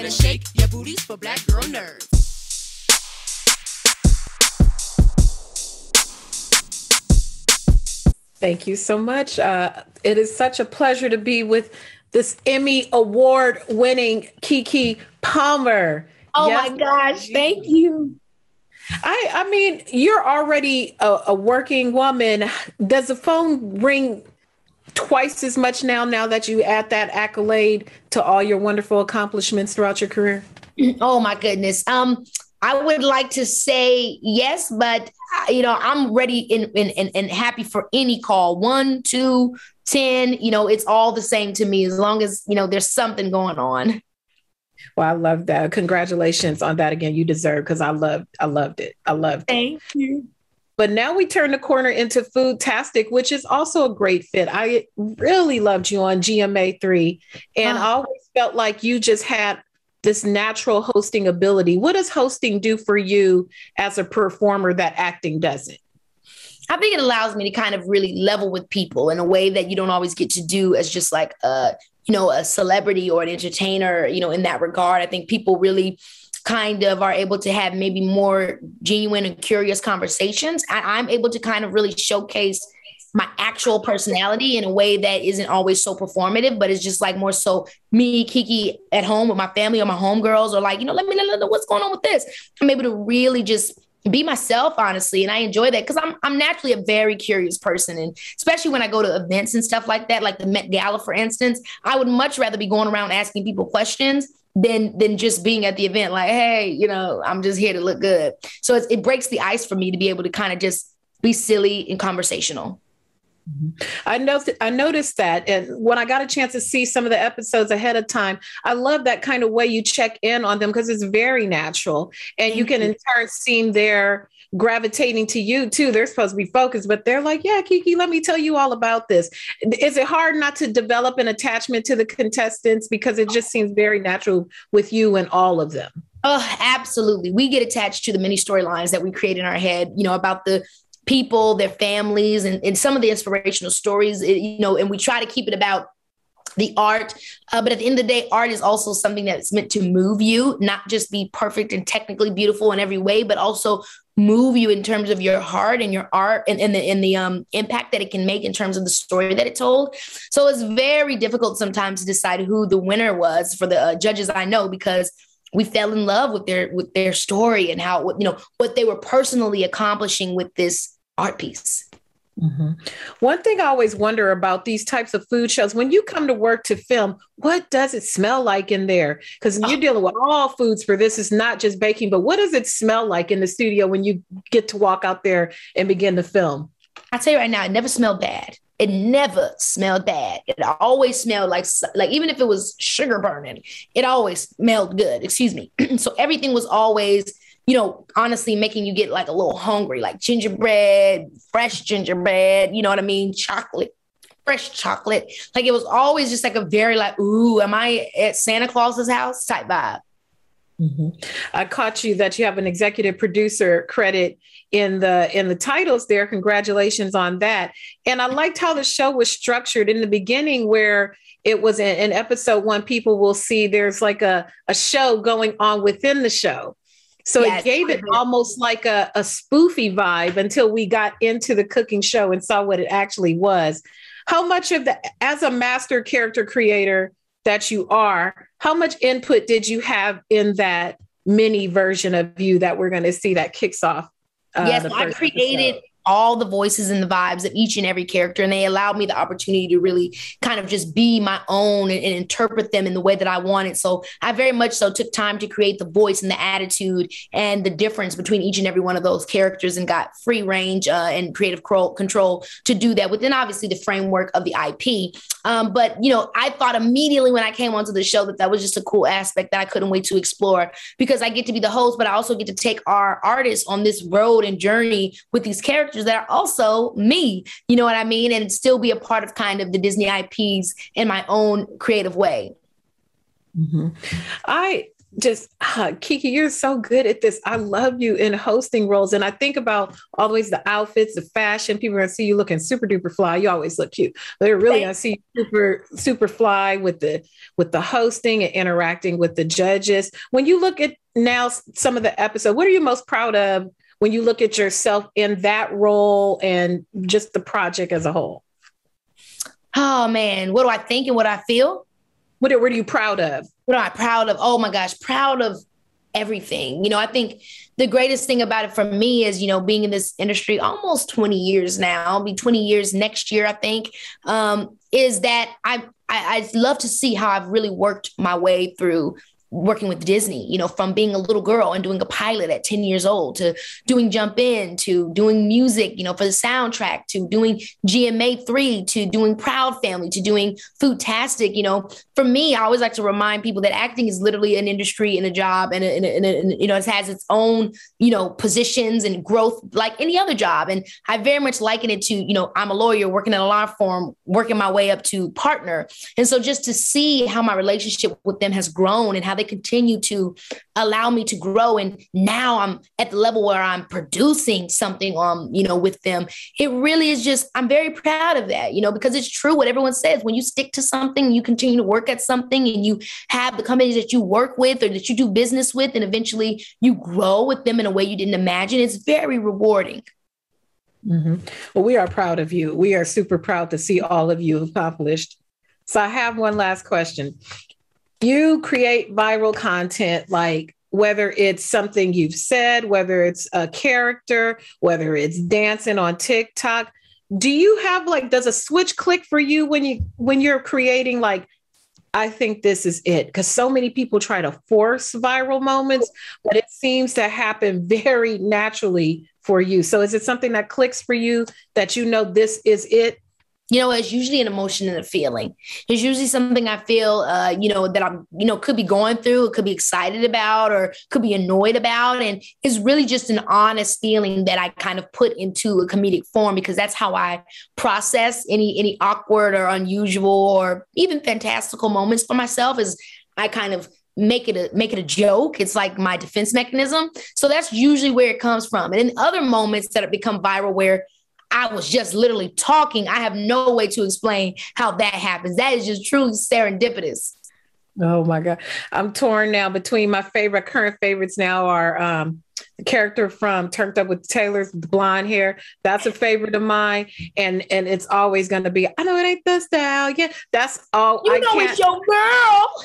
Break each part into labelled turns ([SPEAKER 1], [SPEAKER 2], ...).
[SPEAKER 1] better shake your booties for black girl nerds.
[SPEAKER 2] Thank you so much. It is such a pleasure to be with this Emmy Award winning Keke Palmer.
[SPEAKER 3] Oh yes. My gosh, thank you.
[SPEAKER 2] I mean, you're already a working woman. Does the phone ring twice as much now that you add that accolade to all your wonderful accomplishments throughout your career?
[SPEAKER 3] Oh my goodness. I would like to say yes, but I'm ready and happy for any call. 1, 2, 10, it's all the same to me as long as, there's something going on.
[SPEAKER 2] Well, I love that. Congratulations on that again. You deserve, because I loved it. I loved it.
[SPEAKER 3] Thank you.
[SPEAKER 2] But now we turn the corner into Foodtastic, which is also a great fit. I really loved you on GMA3, and I always felt like you just had this natural hosting ability. What does hosting do for you as a performer that acting doesn't?
[SPEAKER 3] I think it allows me to kind of really level with people in a way that you don't always get to do as just like a celebrity or an entertainer, in that regard. I think people really kind of are able to have maybe more genuine and curious conversations. I'm able to kind of really showcase my actual personality in a way that isn't always so performative, but it's just like more so me, Keke, at home with my family or my homegirls, or like, let me know what's going on with this. I'm able to really just be myself, honestly. And I enjoy that because I'm naturally a very curious person. And especially when I go to events and stuff like that, like the Met Gala, for instance, I would much rather be going around asking people questions than just being at the event. Like, hey, I'm just here to look good. So it breaks the ice for me to be able to kind of just be silly and conversational.
[SPEAKER 2] I noticed that. And when I got a chance to see some of the episodes ahead of time, I love that kind of way you check in on them because it's very natural. And you can in turn see they're gravitating to you too. They're supposed to be focused, but they're like, yeah, Keke, let me tell you all about this. Is it hard not to develop an attachment to the contestants because it just seems very natural with you and all of them?
[SPEAKER 3] Oh, absolutely. We get attached to the many storylines that we create in our head, about the people, their families, and some of the inspirational stories, and we try to keep it about the art. But at the end of the day, art is also something that's meant to move you, not just be perfect and technically beautiful in every way, but also move you in terms of your heart and your art and the impact that it can make in terms of the story that it told. So it's very difficult sometimes to decide who the winner was for the judges I know, because we fell in love with their story and how, what they were personally accomplishing with this art piece.
[SPEAKER 2] Mm-hmm. One thing I always wonder about these types of food shows, when you come to work to film, what does it smell like in there? Because you're dealing with all foods for this. It's not just baking, but what does it smell like in the studio when you get to walk out there and begin to film?
[SPEAKER 3] I tell you right now, it never smelled bad. It never smelled bad. It always smelled like even if it was sugar burning, it always smelled good. Excuse me. So everything was always, honestly making you get like a little hungry, like gingerbread, fresh gingerbread, you know what I mean? Chocolate, fresh chocolate. Like it was always just like a very like, ooh, am I at Santa Claus's house type vibe.
[SPEAKER 2] Mm-hmm. I caught you that you have an executive producer credit in the titles there. Congratulations on that. And I liked how the show was structured in the beginning, where it was in episode 1, people will see there's like a show going on within the show. So yes, it gave it almost like a spoofy vibe until we got into the cooking show and saw what it actually was. How much of as a master character creator that you are, how much input did you have in that mini version of you that we're going to see that kicks off?
[SPEAKER 3] Yes, I created all the voices and the vibes of each and every character, and they allowed me the opportunity to really kind of just be my own and interpret them in the way that I wanted. So I very much so took time to create the voice and the attitude and the difference between each and every one of those characters, and got free range and creative control to do that within obviously the framework of the IP. But, I thought immediately when I came onto the show that was just a cool aspect that I couldn't wait to explore, because I get to be the host, but I also get to take our artists on this road and journey with these characters that are also me, you know what I mean? And still be a part of kind of the Disney IPs in my own creative way.
[SPEAKER 2] Mm-hmm. Keke, you're so good at this. I love you in hosting roles. And I think about always the outfits, the fashion. People are going to see you looking super duper fly. You always look cute, but they're really going to see you super fly with the hosting and interacting with the judges. When you look at now some of the episodes, what are you most proud of when you look at yourself in that role and just the project as a whole?
[SPEAKER 3] Oh man, what do I think and what I feel?
[SPEAKER 2] What are you proud of?
[SPEAKER 3] What am I proud of? Oh my gosh, proud of everything. You know, I think the greatest thing about it for me is, you know, being in this industry almost 20 years now, I'll be 20 years next year, I think, is that I love to see how I've really worked my way through working with Disney, you know, from being a little girl and doing a pilot at 10 years old to doing Jump In, to doing music, you know, for the soundtrack, to doing GMA 3, to doing Proud Family, to doing Foodtastic. You know, for me, I always like to remind people that acting is literally an industry and a job and you know, it has its own, you know, positions and growth like any other job. And I very much liken it to, you know, I'm a lawyer working in a law firm, working my way up to partner. And so just to see how my relationship with them has grown and how they continue to allow me to grow. And now I'm at the level where I'm producing something you know, with them. It really is just, I'm very proud of that, you know, because it's true what everyone says. When you stick to something, you continue to work at something and you have the companies that you work with or that you do business with, and eventually you grow with them in a way you didn't imagine. It's very rewarding.
[SPEAKER 2] Mm-hmm. Well, we are proud of you. We are super proud to see all of you accomplished. So I have one last question. You create viral content, like whether it's something you've said, whether it's a character, whether it's dancing on TikTok. Do you have does a switch click for you when you're creating I think this is it? Because so many people try to force viral moments, but it seems to happen very naturally for you. So is it something that clicks for you that you know this is it?
[SPEAKER 3] You know, it's usually an emotion and a feeling. It's usually something I feel, you know, that I'm, you know, could be going through, could be excited about, or could be annoyed about. And it's really just an honest feeling that I kind of put into a comedic form, because that's how I process any awkward or unusual or even fantastical moments for myself, is I kind of make it a joke. It's like my defense mechanism. So that's usually where it comes from. And in other moments that have become viral where I was just literally talking, I have no way to explain how that happens. That is just truly serendipitous.
[SPEAKER 2] Oh my God. I'm torn now between my current favorites now are the character from Turned Up with Taylor's the blonde hair. That's a favorite of mine. And it's always going to be, I know it ain't the style. Yeah, that's all.
[SPEAKER 3] It's your girl.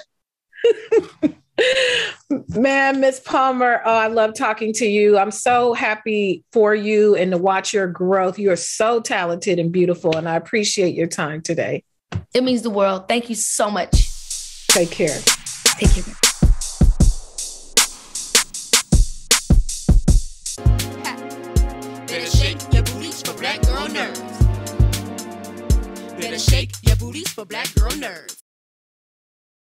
[SPEAKER 2] Man, Miss Palmer, I love talking to you. I'm so happy for you and to watch your growth. You are so talented and beautiful, and I appreciate your time today.
[SPEAKER 3] It means the world. Thank you so much.
[SPEAKER 2] Take care.
[SPEAKER 3] Take care.
[SPEAKER 1] Better shake your booties for black girl nerves. Better shake your booties for black girl nerves.